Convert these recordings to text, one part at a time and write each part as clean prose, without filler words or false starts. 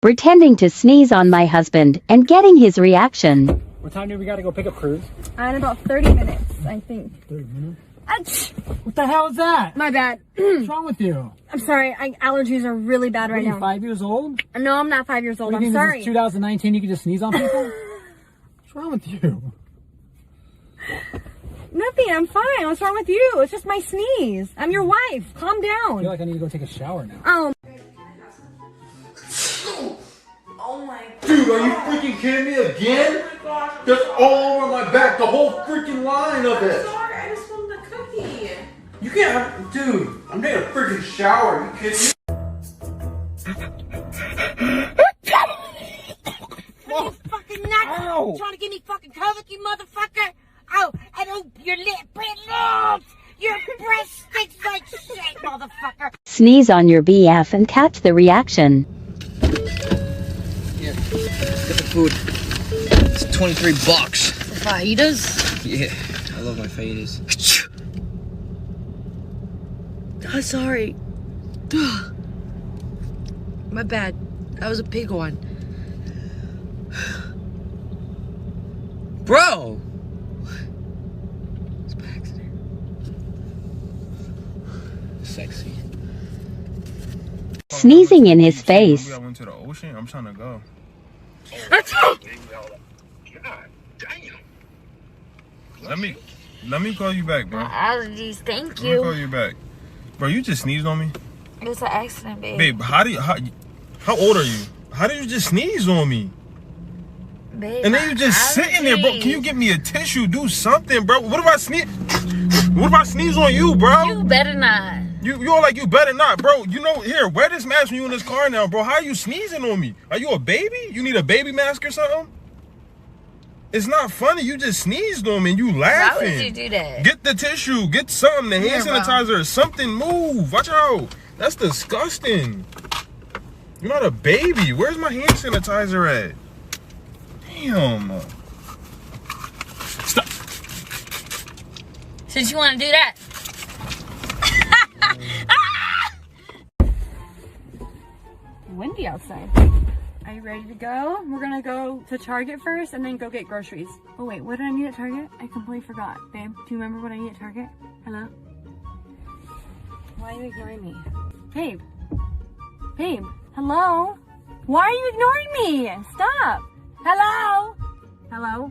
pretending to sneeze on my husband and getting his reaction. What time do we gotta go pick up Cruz? In about 30 minutes, I think. 30 minutes? Achoo! What the hell is that? My bad. What's wrong with you? I'm sorry. Allergies are really bad right What are you, now. 5 years old? No, I'm not 5 years old. What do you I'm think, sorry. This is 2019, you can just sneeze on people? What's wrong with you? Nothing. I'm fine. What's wrong with you? It's just my sneeze. I'm your wife. Calm down. I feel like I need to go take a shower now. Oh. Oh my god. Dude, are you freaking kidding me again? Oh my gosh. That's all over my back, the whole freaking line of it. Sorry, I just wanted the cookie. You can't have, dude, I'm taking a freaking shower. Are you kidding me? You fucking nuts. Ow. Trying to give me fucking COVID, you motherfucker. Oh, I don't, your lip, lips. Your breast stinks like shit, motherfucker. Sneeze on your BF and catch the reaction. Here, get the food. It's 23 bucks. Fajitas? Yeah, I love my fajitas. Oh, sorry. My bad. That was a big one. Bro! It's by accident. Sexy. Sneezing in his face. I went to the ocean. I'm trying to go. Let me call you back, bro. Allergies, thank Let me call you back. Bro, you just sneezed on me? It was an accident, babe. Babe, how old are you? How did you just sneeze on me? Babe, And then you just sitting there, bro. Can you give me a tissue? Do something, bro. What if I sneeze? What if I sneeze on you, bro? You better not. You're like, you better not, bro. You know, here, wear this mask when you in this car now, bro. How are you sneezing on me? Are you a baby? You need a baby mask or something? It's not funny. You just sneezed on me and you laughing. Why would you do that? Get the tissue. Get something. The hand Yeah, bro. sanitizer or something. Move. Watch out. That's disgusting. You're not a baby. Where's my hand sanitizer at? Damn. Stop. Since you want to do that. Windy outside. Are you ready to go? We're gonna go to Target first and then go get groceries. Oh wait, what did I need at Target? I completely forgot. Babe, do you remember what I need at Target? Hello? Why are you ignoring me? Babe. Babe. Hello? Why are you ignoring me? Stop. Hello? Hello?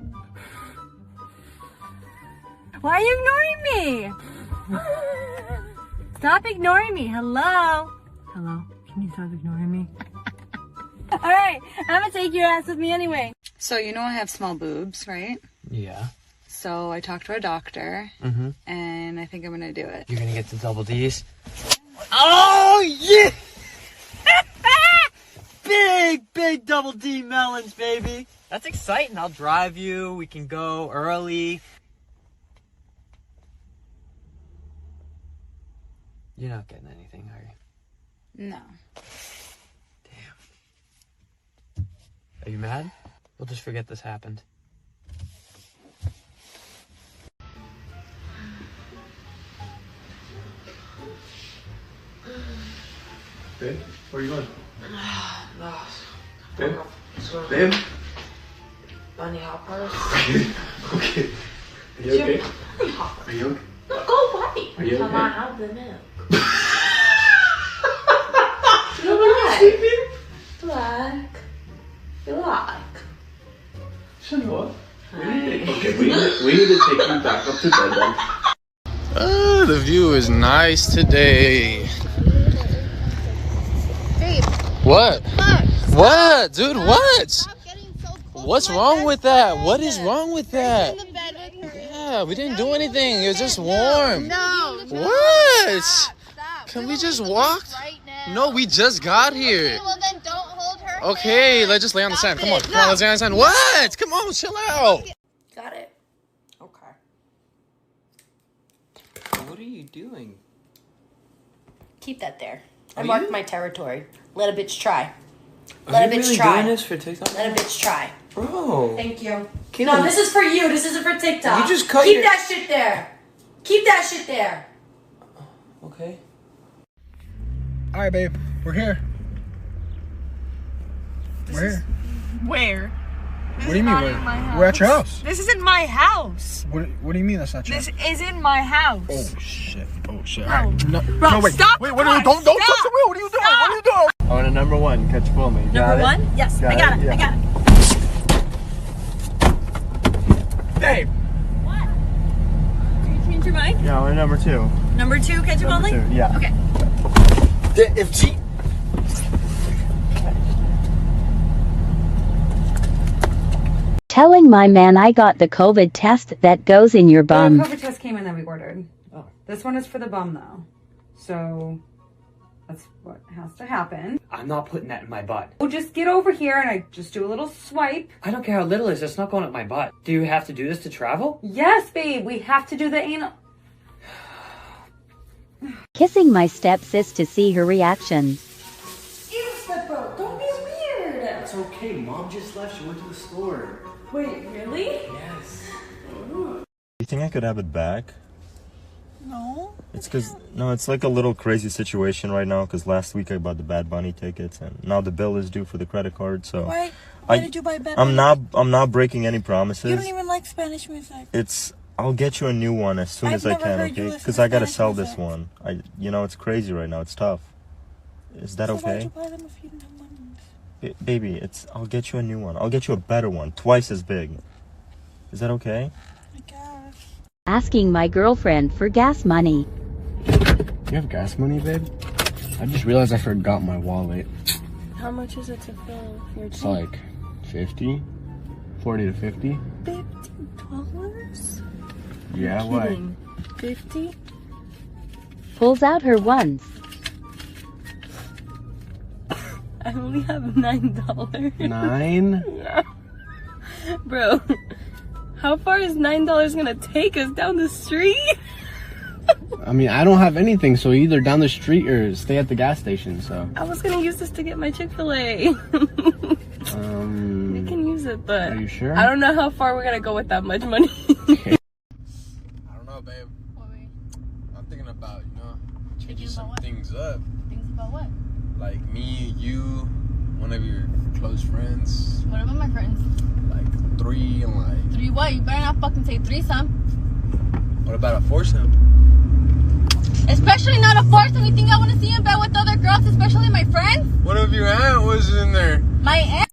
Why are you ignoring me? Stop ignoring me. Hello? Hello? Can you stop ignoring me? Alright, I'm gonna take your ass with me anyway. So you know I have small boobs, right? Yeah. So I talked to a doctor, and I think I'm gonna do it. You're gonna get the double D's? Oh, yeah! Big double D melons, baby. That's exciting. I'll drive you. We can go early. You're not getting anything, are you? No. Damn. Are you mad? We'll just forget this happened. Babe, where are you going? Babe? Babe? Bunny hoppers. Okay. Are you okay? Bunny hoppers. Are you okay? No, go away. Are you Come okay? on, out of the milk. Are you sleeping? Like. You like. Shanoa? We need to take you back up to bed then. The view is nice today. Babe, What? look. What, dude? What? Stop getting so close What's to my wrong best with that? friend. What is wrong with You're that? in the bed with her. Yeah, we didn't do anything. It was just warm. No. What? Stop. Can we will just leave the walk? house right now. No, we just got Okay, here. well then don't hold her. Okay, hand. let's just lay on the Stop sand. Come on, it. come on, let's lay on the sand. What? Come on, chill out. Got it. Okay. What are you doing? Keep that there. I Are marked you? my territory. Let a bitch try. Are Let you a bitch really try. doing this for TikTok? Let a bitch try. Bro. Thank you. Can No, you- this is for you. This isn't for TikTok. You just cut Keep your- that shit there. Keep that shit there. Okay. Alright, babe. We're here. Where? Where? This What do you is mean? not even my house. We're at your house. This isn't my house. What do you mean that's not your This house? isn't my house. Oh shit. Oh shit. No. Alright. No, Bro, no, wait. stop Wait, the what are you car. don't touch Stop. the wheel. What are you doing? Stop. What are you doing? I want a number 1. Catch for me. Got Number it? 1? Yes, Got I got it. yeah. I got it. Dave. What? Did you change your mind? Yeah, I want a number 2. Number 2, catch him Number only? 2, yeah. Okay. If G. Telling my man I got the COVID test that goes in your The bum. COVID test came in that we ordered. Oh. This one is for the bum though. So that's what has to happen. I'm not putting that in my butt. We'll just get over here and I just do a little swipe. I don't care how little it is, it's not going up my butt. Do you have to do this to travel? Yes, babe, we have to do the anal. Kissing my stepsis to see her reaction. Ew, stepbro, don't be weird. It's okay, Mom just left. She went to the store. Wait, really? Yes. You think I could have it back? No. It's because, no, it's like a little crazy situation right now because last week I bought the Bad Bunny tickets and now the bill is due for the credit card, so... Why I- did you buy Bad I'm Bunny? not breaking any promises. You don't even like Spanish music. I'll get you a new one as soon I've as I never can, heard you okay? listen Because to I gotta Spanish sell music. this one. It's crazy right now. It's tough. Is that So why'd okay? you buy them if you didn't have money? Baby, I'll get you a new one. I'll get you a better one, twice as big. Is that okay? I guess. Asking my girlfriend for gas money. You have gas money, babe? I just realized I forgot my wallet. How much is it to fill your It's tank? like 50, 40 to 50. $50? Yeah, what? Kidding. 50? Pulls out her ones. I only have $9. 9? Bro, how far is $9 gonna take us down the street? I mean, I don't have anything, so either down the street or stay at the gas station, so. I was gonna use this to get my Chick-fil-A. We can use it, but Are you sure? I don't know how far we're gonna go with that much money. I don't know, babe. I'm thinking about, changing some things up. Things about what? Like me, you, one of your close friends. What about my friends? Like 3 and like... 3 what? You better not fucking say threesome. What about a foursome? Especially not a foursome. You think I want to see you in bed with other girls, especially my friends? What if your aunt was in there? My aunt?